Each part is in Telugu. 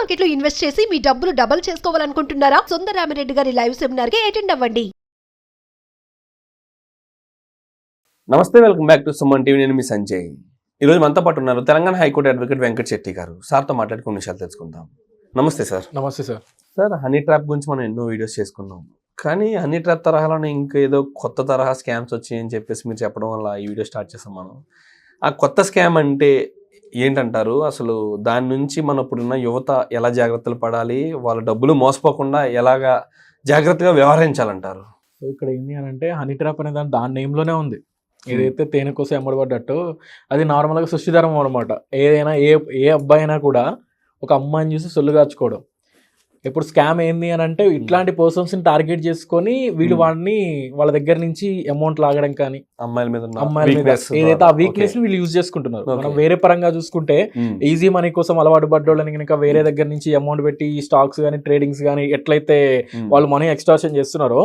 మార్కెట్ లో ఇన్వెస్ట్ చేసి మీ డబ్బులు డబుల్ చేసుకోవాలనుకుంటున్నారా? సుందరరామిరెడ్డి గారి లైవ్ సెమినార్ కి అటెండ్ అవ్వండి. నమస్తే, welcome back to Suman TV. నేను మీ సంజయ్. ఈరోజు మనతో పాటు ఉన్నారు తెలంగాణ హైకోర్టు అడ్వకేట్ వెంకట్ శెట్టి గారు. సార్తో మాట్లాడుకునే విషయాలు తెలుసుకుందాం. నమస్తే సార్. నమస్తే సార్. సార్, హనీ ట్రాప్ గురించి మనం ఎన్నో వీడియోస్ చేసుకున్నాం, కానీ హనీ ట్రాప్ తరహాలోనే ఇంకా ఏదో కొత్త తరహా స్కామ్స్ వచ్చాయని చెప్పేసి మీరు చెప్పడం వల్ల ఈ వీడియో స్టార్ట్ చేసాం మనం. ఆ కొత్త స్కామ్ అంటే ఏంటంటారు? అసలు దాని నుంచి మన ఇప్పుడున్న యువత ఎలా జాగ్రత్తలు పడాలి, వాళ్ళ డబ్బులు మోసపోకుండా ఎలాగా జాగ్రత్తగా వ్యవహరించాలంటారు? సో ఇక్కడ ఏంటి అని అంటే హనీ ట్రాప్ అనే దాని నేమ్లోనే ఉంది. ఏదైతే తేనె కోసం ఎమ్మడబడ్డట్టు అది నార్మల్గా సృష్టిధర్మం అనమాట. ఏదైనా ఏ అబ్బాయి అయినా కూడా ఒక అమ్మాయిని చూసి సొల్లు కాచుకోవడం. ఇప్పుడు స్కామ్ ఏంది అని అంటే ఇట్లాంటి పర్సన్స్ని టార్గెట్ చేసుకొని వీళ్ళు వాళ్ళ దగ్గర నుంచి అమౌంట్ లాగడం కానీ అమ్మాయిల మీద ఏదైతే ఆ వీక్నెస్ ని వీళ్ళు యూజ్ చేసుకుంటున్నారు. మనం వేరే పరంగా చూసుకుంటే ఈజీ మనీ కోసం అలవాటు పడ్డోళ్ళని కనుక వేరే దగ్గర నుంచి అమౌంట్ పెట్టి స్టాక్స్ కానీ ట్రేడింగ్స్ కానీ ఎట్లయితే వాళ్ళు మనీ ఎక్స్ట్రాక్షన్ చేస్తున్నారో,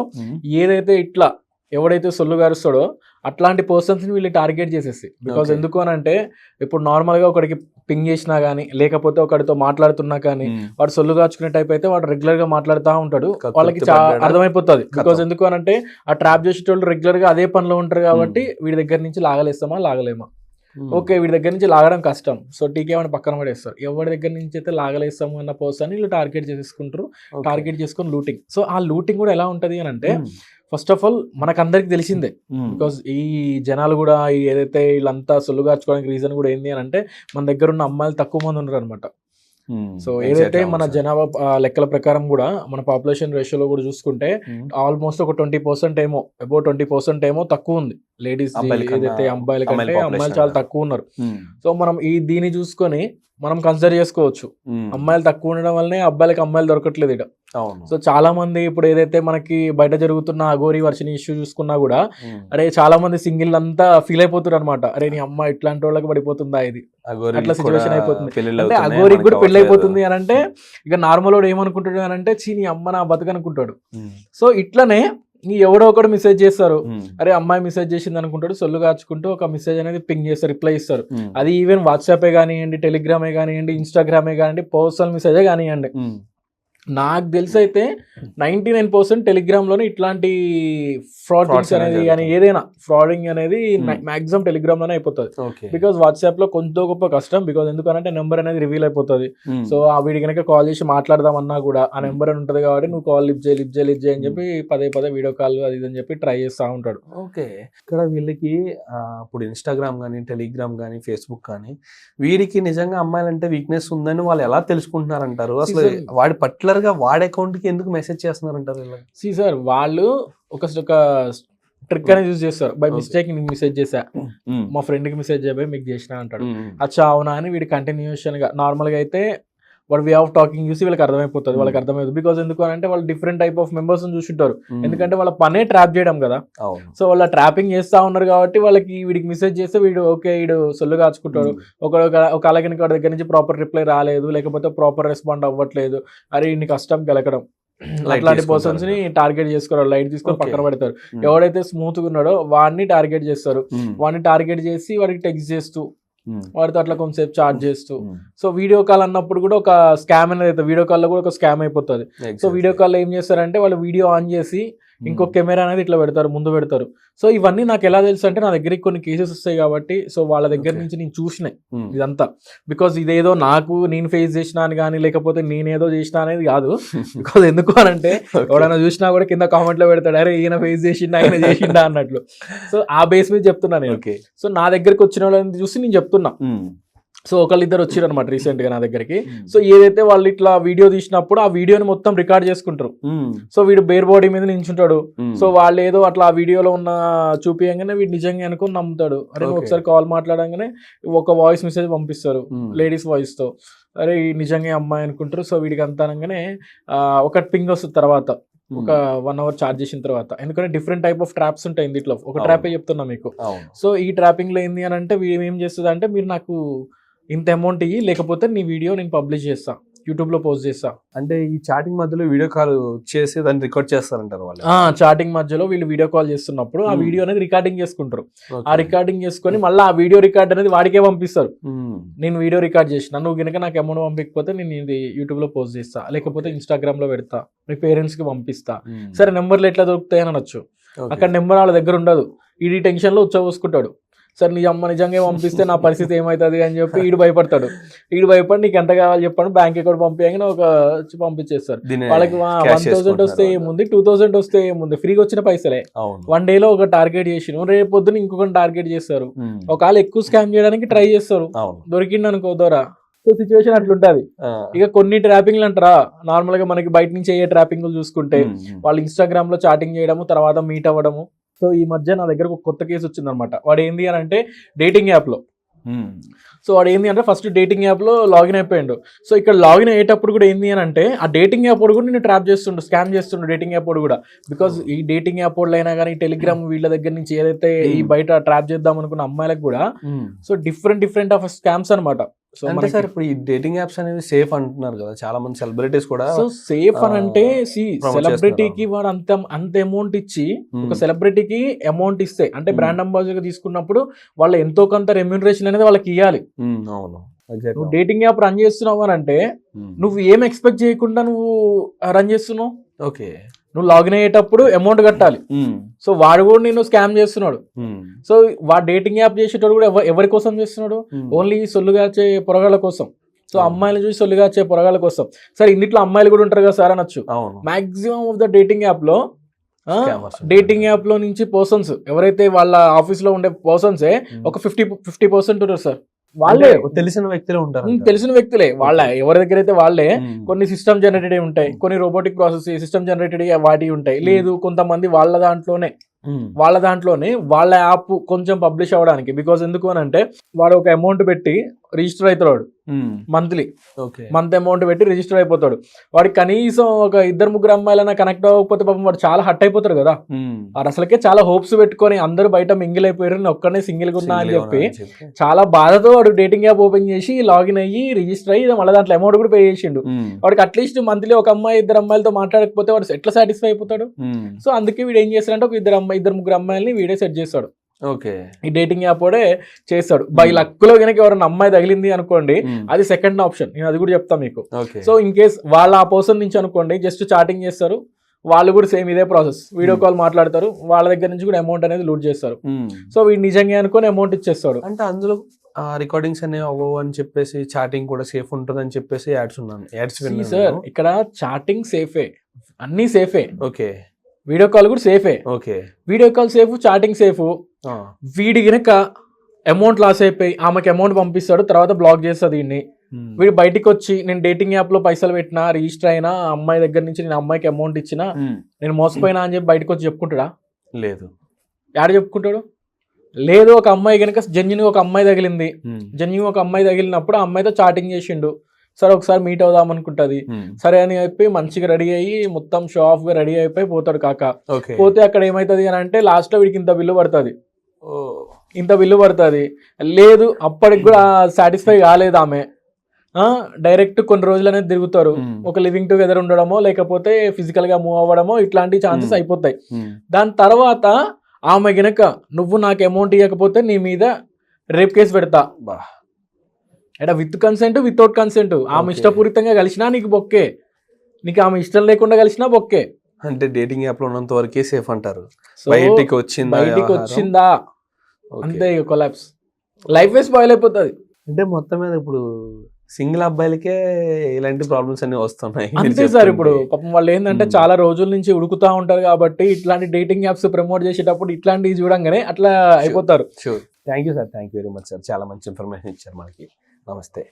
ఏదైతే ఇట్లా ఎవడైతే సొల్లు గారుస్తాడో అట్లాంటి పర్సన్స్ ని వీళ్ళు టార్గెట్ చేసేసి. బికాజ్ ఎందుకు అని అంటే ఇప్పుడు నార్మల్ గా ఒకడికి పింగ్ చేసినా గానీ లేకపోతే ఒకడితో మాట్లాడుతున్నా కానీ వాడు సొల్లు కాచుకునే టైప్ అయితే వాడు రెగ్యులర్ గా మాట్లాడుతూ ఉంటాడు. వాళ్ళకి అర్థమైపోతుంది. బికాజ్ ఎందుకు అని అంటే ఆ ట్రాప్ చేసేటోళ్ళు రెగ్యులర్ గా అదే పనిలో ఉంటారు కాబట్టి వీడి దగ్గర నుంచి లాగలేమా ఓకే, వీడి దగ్గర నుంచి లాగడం కష్టం, సో టీకే వాడిని పక్కన పడేస్తారు. ఎవరి దగ్గర నుంచి అయితే లాగలేస్తాము అన్న పర్సన్ వీళ్ళు టార్గెట్ చేసుకుంటారు. టార్గెట్ చేసుకుని లూటింగ్. సో ఆ లూటింగ్ కూడా ఎలా ఉంటది అని అంటే ఫస్ట్ ఆఫ్ ఆల్ మనకందరికి తెలిసిందే. బికాజ్ ఈ జనాలు కూడా ఏదైతే వీళ్ళంతా సొల్లు గార్చుకోవడానికి రీజన్ కూడా ఏంటి అని అంటే మన దగ్గర ఉన్న అమ్మాయిలు తక్కువ మంది ఉన్నారు అనమాట. సో ఏదైతే మన జనాభా లెక్కల ప్రకారం కూడా మన పాపులేషన్ రేషియోలో కూడా చూసుకుంటే ఆల్మోస్ట్ ఒక 20% ఏమో అబౌట్ 20% ఏమో తక్కువ ఉంది లేడీస్. ఏదైతే అమ్మాయిల కంటే అమ్మాయిలు చాలా తక్కువ ఉన్నారు. సో మనం దీన్ని చూసుకొని మనం కన్సిడర్ చేసుకోవచ్చు. అమ్మాయిలు తక్కువ ఉండడం వల్లనే అబ్బాయిలకి అమ్మాయిలు దొరకట్లేదు ఇక్కడ. సో చాలా మంది ఇప్పుడు ఏదైతే మనకి బయట జరుగుతున్న అఘోరి వర్షిని ఇష్యూ చూసుకున్నా కూడా అరే చాలా మంది సింగిల్ అంతా ఫీల్ అయిపోతున్నారు అనమాట. అరే నీ అమ్మ ఇట్లాంటి వాళ్ళకి పడిపోతుందా, ఇది అట్లా సిచ్యువేషన్ అయిపోతుంది. అంటే అఘోరికి కూడా పెళ్లి అయిపోతుంది అని అంటే ఇక నార్మల్ వాడు ఏమనుకుంటాడు అని అంటే చీ నీ అమ్మ నా బతుకనుకుంటాడు. సో ఇట్లనే ఎవడో ఒకడు మెసేజ్ చేస్తారు, అరే అమ్మాయి మెసేజ్ చేసింది అనుకుంటాడు, సొల్లు కాచుకుంటూ ఒక మెసేజ్ అనేది పింగ్ చేస్తారు, రిప్లై ఇస్తారు. అది ఈవెన్ వాట్సాపే కానివ్వండి, టెలిగ్రామే కానివ్వండి, ఇన్స్టాగ్రామే కానివ్వండి, పర్సనల్ మెసేజే కానివ్వండి. నాకు తెలిసి అయితే 99% టెలిగ్రామ్ లోనే ఇట్లాంటి ఫ్రాడింగ్స్ అనేది కానీ ఏదైనా ఫ్రాడింగ్ అనేది మాక్సిమం టెలిగ్రామ్ లోనే అయిపోతుంది. బికాస్ వాట్సాప్ లో కొంత గొప్ప కష్టం. బికాస్ ఎందుకంటే నెంబర్ అనేది రివీల్ అయిపోతుంది. సో ఆ వీడి కనుక కాల్ చేసి మాట్లాడదామన్నా కూడా ఆ నెంబర్ అని ఉంటుంది కాబట్టి నువ్వు కాల్ లిఫ్ట్ చేయి అని చెప్పి పదే వీడియో కాల్ అది ఇది అని చెప్పి ట్రై చేస్తూ ఉంటాడు. ఓకే, ఇక్కడ వీళ్ళకి ఇప్పుడు ఇన్స్టాగ్రామ్ కానీ టెలిగ్రామ్ కానీ ఫేస్బుక్ కానీ వీడికి నిజంగా అమ్మాయిలంటే వీక్నెస్ ఉందని వాళ్ళు ఎలా తెలుసుకుంటున్నారంటారు? అసలు వాడి పట్ల వాడి అకౌంట్ కి ఎందుకు మెసేజ్ చేస్తున్నారంటారు? సార్ వాళ్ళు ఒక ట్రిక్ అనేది యూజ్ చేస్తారు. బై మిస్టేక్ నీకు మెసేజ్ చేశా, మా ఫ్రెండ్ కి మెసేజ్ చేయబోయి మీకు చేసిన అంటాడు. అచ్చా అవునా అని వీడి కంటిన్యూషన్ గా నార్మల్ గా అయితే వాడు వే ఆఫ్ టాకింగ్ చూసి వీళ్ళకి అర్థమైపోతుంది. వాళ్ళకి అర్థమవుతుంది. బికాజ్ ఎందుకు అంటే వాళ్ళు డిఫరెంట్ టైప్ ఆఫ్ మెంబర్స్ చూసింటారు. ఎందుకంటే వాళ్ళ పనే ట్రాప్ చేయడం కదా. సో వాళ్ళ ట్రాపింగ్ చేస్తా ఉన్నారు కాబట్టి వాళ్ళకి వీడికి మెసేజ్ చేస్తే వీడు ఓకే వీడు సొల్లు కాచుకుంటాడు. ఒక అలాగే వాడి దగ్గర నుంచి ప్రాపర్ రిప్లై రాలేదు, లేకపోతే ప్రాపర్ రెస్పాండ్ అవ్వట్లేదు, అరే ఇన్ని కష్టం గెలకడం, అట్లాంటి పర్సన్స్ ని టార్గెట్ చేసుకోరు. లైట్ తీసుకొని పక్కన పెడతారు. ఎవడైతే స్మూత్ గా ఉన్నాడో వాడిని టార్గెట్ చేస్తారు. వాడిని టార్గెట్ చేసి వాడికి టెక్స్ట్ చేస్తూ వాడితో అట్లా కొంతసేపు చార్జ్ చేస్తూ. సో వీడియో కాల్ అన్నప్పుడు కూడా ఒక స్కామ్ అనేది అవుతుంది. వీడియో కాల్లో కూడా ఒక స్కామ్ అయిపోతుంది. సో వీడియో కాల్లో ఏం చేస్తారంటే వాళ్ళు వీడియో ఆన్ చేసి ఇంకో కెమెరా అనేది ఇట్లా ముందు పెడతారు. సో ఇవన్నీ నాకు ఎలా తెలుసు అంటే నా దగ్గరికి కొన్ని కేసెస్ వస్తాయి కాబట్టి సో వాళ్ళ దగ్గర నుంచి నేను చూసినాయి ఇదంతా. బికాజ్ ఇదేదో నేను ఫేస్ చేసినా అని కానీ లేకపోతే నేనేదో చేసినా అనేది కాదు. బికాజ్ ఎందుకు అని అంటే ఎవడైనా చూసినా కూడా కింద కామెంట్ లో పెడతాడు, అరే ఈయన ఫేస్ చేసిండా ఆయన చేసిండా అన్నట్లు. సో ఆ బేస్ మీద చెప్తున్నా నేను. సో నా దగ్గరికి వచ్చిన వాళ్ళని చూసి నేను చెప్తున్నా. సో ఒకళ్ళిద్దరు వచ్చారు అనమాట రీసెంట్ గా నా దగ్గరికి. సో ఏదైతే వాళ్ళు ఇట్లా వీడియో తీసినప్పుడు ఆ వీడియోని మొత్తం రికార్డ్ చేసుకుంటారు. సో వీడు బేర్ బాడీ మీద నించుంటాడు. సో వాళ్ళు ఏదో అట్లా ఆ వీడియోలో ఉన్న చూపించగానే వీడు నిజంగా అనుకుని నమ్ముతాడు. అరే ఒకసారి కాల్ మాట్లాడంగానే ఒక వాయిస్ మెసేజ్ పంపిస్తారు లేడీస్ వాయిస్ తో, అరే నిజంగా అమ్మాయి అనుకుంటారు. సో వీడికి అంతా అనగానే ఒక పింగ్ వస్తుంది తర్వాత ఒక 1 hour ఛార్జ్ చేసిన తర్వాత. ఎందుకంటే డిఫరెంట్ టైప్ ఆఫ్ ట్రాప్స్ ఉంటాయి ఇందులో. ఒక ట్రాపే చెప్తున్నా మీకు. సో ఈ ట్రాపింగ్ లో ఏంది అని అంటే వీడు ఏం చేస్తుంది అంటే మీరు నాకు ఇంత అమౌంట్ ఇయ్యి లేకపోతే నీ వీడియో నేను పబ్లిష్ చేస్తా, యూట్యూబ్లో పోస్ట్ చేస్తా. అంటే ఈ చాటింగ్ మధ్యలో వీడియో కాల్ చేసి దాన్ని రికార్డ్ చేస్తారంటారు వాళ్ళు. చాటింగ్ మధ్యలో వీళ్ళు వీడియో కాల్ చేస్తున్నప్పుడు ఆ Hmm. వీడియో అనేది రికార్డింగ్ చేసుకుంటారు. Okay. ఆ రికార్డింగ్ చేసుకొని మళ్ళీ ఆ వీడియో రికార్డ్ అనేది వాడికే పంపిస్తారు. Hmm. నేను వీడియో రికార్డ్ చేసిన, నువ్వు కనుక నాకు అమౌంట్ పంపించకపోతే నేను ఇది యూట్యూబ్లో పోస్ట్ చేస్తా, లేకపోతే ఇన్స్టాగ్రామ్లో పెడతా, మీ పేరెంట్స్కి పంపిస్తా. Hmm. సరే నెంబర్లు ఎట్లా దొరుకుతాయి అని అనొచ్చు. Okay. అక్కడ నెంబర్ వాళ్ళ దగ్గర ఉండదు. ఈడి టెన్షన్లో ఉచ్చబోసుకుంటాడు. సార్ నీ అమ్మ నిజంగా పంపిస్తే నా పరిస్థితి ఏమవుతుంది అని చెప్పి ఈడు భయపడతాడు. ఈడు భయపడి నీకు ఎంత కావాలి చెప్పండి, బ్యాంక్ అకౌంట్ పంపించగానే పంపించేస్తారు. దీన్ని వాళ్ళకి cash 1000 వస్తే చేసుకుంటున్నారు ఏముంది, 2000 వస్తే ఏముంది, ఫ్రీగా వచ్చిన పైసలే. అవును. వన్ డేలో ఒక టార్గెట్ చేసి రేపు పొద్దున ఇంకొకటి టార్గెట్ చేస్తారు. Hmm. ఒకవేళ ఎక్కువ స్కామ్ చేయడానికి ట్రై చేస్తారు. అవును. దొరికింది అనుకో దొరా. సో సిచ్యువేషన్ అట్లుంటది. ఇక కొన్ని ట్రాపింగ్లు అంటారా, నార్మల్ గా మనకి బయట నుంచి అయ్యే ట్రాపింగ్లు చూసుకుంటే వాళ్ళు ఇన్స్టాగ్రామ్ లో చాటింగ్ చేయడము, తర్వాత మీట్ అవ్వడము. సో ఈ మధ్య నా దగ్గర ఒక కొత్త కేసు వచ్చిందనమాట. వాడు ఏంది అని అంటే డేటింగ్ యాప్ లో. సో వాడు ఏంది అంటే ఫస్ట్ డేటింగ్ యాప్ లో లాగిన్ అయిపోయిండు. సో ఇక్కడ లాగిన్ అయ్యేటప్పుడు కూడా ఏంది అని అంటే ఆ డేటింగ్ యాప్ వాడు కూడా నేను ట్రాప్ చేస్తుండు, స్కామ్ చేస్తుండు డేటింగ్ యాప్ వాడు కూడా. బికాస్ ఈ డేటింగ్ యాప్ వాళ్ళు అయినా కానీ టెలిగ్రామ్ వీళ్ళ దగ్గర నుంచి ఏదైతే ఈ బయట ట్రాప్ చేద్దాం అనుకున్న అమ్మాయిలకు కూడా సో డిఫరెంట్ ఆఫ్ స్కామ్స్ అనమాట. సో అంటే సార్ ఇప్పుడు ఈ డేటింగ్ యాప్స్ అనేవి సేఫ్ అంటున్నారు కదా, చాలా మంది సెలబ్రిటీస్ కూడా. సో సేఫ్ అని అంటే promote సెలబ్రిటీకి వాడు అంత అమౌంట్ ఇచ్చి ఒక సెలబ్రిటీకి అమౌంట్ ఇస్తే అంటే బ్రాండ్ అంబాసిడర్ గా తీసుకున్నప్పుడు వాళ్ళ ఎంతో కొంత రెమ్యూనరేషన్ అనేది వాళ్ళకి ఇవ్వాలి. అవును. నువ్వు డేటింగ్ యాప్ రన్ చేస్తున్నావు అని అంటే నువ్వు ఏం ఎక్స్పెక్ట్ చేయకుండా నువ్వు రన్ చేస్తున్నావు. ఓకే. నువ్వు లాగిన్ అయ్యేటప్పుడు అమౌంట్ కట్టాలి. సో వాడు కూడా నేను స్కామ్ చేస్తున్నాడు. సో వాడు డేటింగ్ యాప్ చేసేటప్పుడు కూడా ఎవరి కోసం చేస్తున్నాడు, ఓన్లీ సొల్లుగాచే పొరగాళ్ళ కోసం. సో అమ్మాయిలు చూసి సొల్లుగాచే పొరగాళ్ళ కోసం. సరే ఇన్నిట్లో అమ్మాయిలు కూడా ఉంటారు కదా సార్ అనొచ్చు. Maximum of the dating app లో డేటింగ్ యాప్ లో నుంచి పర్సన్స్ ఎవరైతే వాళ్ళ ఆఫీస్ లో ఉండే పర్సన్సే ఒక 50% ఉంటారు సార్. వాళ్ళే తెలిసిన వ్యక్తులే ఉంటారు. తెలిసిన వ్యక్తులే వాళ్ళ ఎవరి దగ్గర అయితే వాళ్ళే. కొన్ని సిస్టమ్ జనరేటెడ్ ఉంటాయి, కొన్ని రోబోటిక్ ప్రాసెస్ సిస్టమ్ జనరేటెడ్ వాటి ఉంటాయి. లేదు కొంతమంది వాళ్ళ దాంట్లోనే వాళ్ళ యాప్ కొంచెం పబ్లిష్ అవ్వడానికి. బికాస్ ఎందుకు అని అంటే వాడు ఒక అమౌంట్ పెట్టి రిజిస్టర్ అవుతాడు మంత్ అమౌంట్ పెట్టి రిజిస్టర్ అయిపోతాడు. వాడికి కనీసం ఒక 2-3 అమ్మాయిలైనా కనెక్ట్ అవ్వకపోతే పాపం వాడు చాలా హట్ అయిపోతాడు కదా. వాడు అసలుకే చాలా హోప్స్ పెట్టుకొని అందరూ బయట మింగిల్ అయిపోయారు, నేను ఒక్కనే సింగిల్ గా ఉన్నా అని చెప్పి చాలా బాధతో వాడు డేటింగ్ యాప్ ఓపెన్ చేసి లాగిన్ అయ్యి రిజిస్టర్ అయ్యి మళ్ళీ దాంట్లో అమౌంట్ కూడా పే చేసిండు. వాడికి అట్లీస్ట్ మంత్లీ ఒక అమ్మాయి 2 అమ్మాయిలతో మాట్లాడకపోతే వాడు ఎట్లా సాటిస్ఫై అయిపోతాడు. సో అందుకే వీడు ఏం చేస్తాడంటే ఒక 2-3 అమ్మాయిలని వీడే సెట్ చేస్తాడు. ఓకే. ఈ డేటింగ్ యాప్ కూడా చేస్తాడు. బై లక్లో కనుక ఎవరైనా అమ్మాయి తగిలింది అనుకోండి, అది సెకండ్ ఆప్షన్, నేను అది కూడా చెప్తాను మీకు. సో ఇన్ కేస్ వాళ్ళ ఆ పర్సన్ నుంచి అనుకోండి జస్ట్ చాటింగ్ చేస్తారు, వాళ్ళు కూడా సేమ్ ఇదే ప్రాసెస్, వీడియో కాల్ మాట్లాడతారు, వాళ్ళ దగ్గర నుంచి కూడా అమౌంట్ అనేది లూట్ చేస్తారు. సో వీడు నిజంగా అనుకొని అమౌంట్ ఇచ్చేస్తాడు. అంటే అందులో రికార్డింగ్స్ అనేవి అవ్వవు అని చెప్పేసి చాటింగ్ కూడా సేఫ్ ఉంటుంది అని చెప్పేసి యాడ్స్ సార్ ఇక్కడ చాటింగ్ సేఫే, అన్ని సేఫే. ఓకే. వీడియో కాల్ కూడా సేఫే. Okay. Video call safe, chatting safe. వీడి గనక అమౌంట్ లాస్ అయిపోయి ఆమెకి అమౌంట్ పంపిస్తాడు, తర్వాత బ్లాక్ చేస్తుంది వీడిని. వీడు బయటికి వచ్చి నేను డేటింగ్ యాప్ లో పైసలు పెట్టినా, రిజిస్టర్ అయినా, అమ్మాయి దగ్గర నుంచి నేను అమ్మాయికి అమౌంట్ ఇచ్చినా, నేను మోసపోయినా అని చెప్పి బయటకు వచ్చి చెప్పుకుంటాడా? లేదు. యాడ చెప్పుకుంటాడు? లేదు. ఒక అమ్మాయి కనుక జెన్యున్ ఒక అమ్మాయి తగిలింది, జెన్యున్ ఒక అమ్మాయి తగిలినప్పుడు ఆ అమ్మాయితో చాటింగ్ చేసిండు, సరే ఒకసారి మీట్ అవుదాం అనుకుంటది, సరే అని చెప్పి మంచిగా రెడీ అయ్యి మొత్తం షో ఆఫ్ గా రెడీ అయిపోయి పోతాడు కాక. పోతే అక్కడ ఏమైతుంది అని అంటే లాస్ట్ లో వీడికి ఇంత బిల్లు పడుతుంది. లేదు అప్పటికి కూడా సాటిస్ఫై కాలేదు ఆమె, డైరెక్ట్ కొన్ని రోజులు అనేది తిరుగుతారు, ఒక లివింగ్ టుగెదర్ ఉండడమో లేకపోతే ఫిజికల్ గా మూవ్ అవ్వడమో ఇట్లాంటి ఛాన్సెస్ అయిపోతాయి. దాని తర్వాత ఆమె గనక నువ్వు నాకు అమౌంట్ ఇవ్వకపోతే నీ మీద రేప్ కేసు పెడతా, అంటే విత్ కన్సెంట్ వితౌట్ కన్సెంట్, ఆమె ఇష్టపూరితంగా కలిసినా నీకు బొక్కే, నీకు ఆమె ఇష్టం లేకుండా కలిసినా బొక్కే. అంటే డేటింగ్ యాప్ లో ఉన్నంత వరకే సేఫ్ అంటారు. బయటికి వచ్చిందా అంతే ఇక కొలాప్స్, లైఫ్ స్పాయిల్ అయిపోతుంది. అంటే మొత్తం మీద ఇప్పుడు సింగిల్ అబ్బాయిలకే ఇలాంటి ప్రాబ్లమ్స్ అన్ని వస్తున్నాయి అంతే సార్. ఇప్పుడు పాపం వాళ్ళు ఏంటంటే చాలా రోజుల నుంచి ఉడుకుతా ఉంటారు కాబట్టి ఇట్లాంటి డేటింగ్ యాప్స్ ప్రమోట్ చేసేటప్పుడు ఇట్లాంటివి చూడంగానే అట్లా అయిపోతారు. Sure. Thank you sir, thank you very much sir, చాలా మంచి ఇన్ఫర్మేషన్ ఇచ్చారు మనకి. నమస్తే.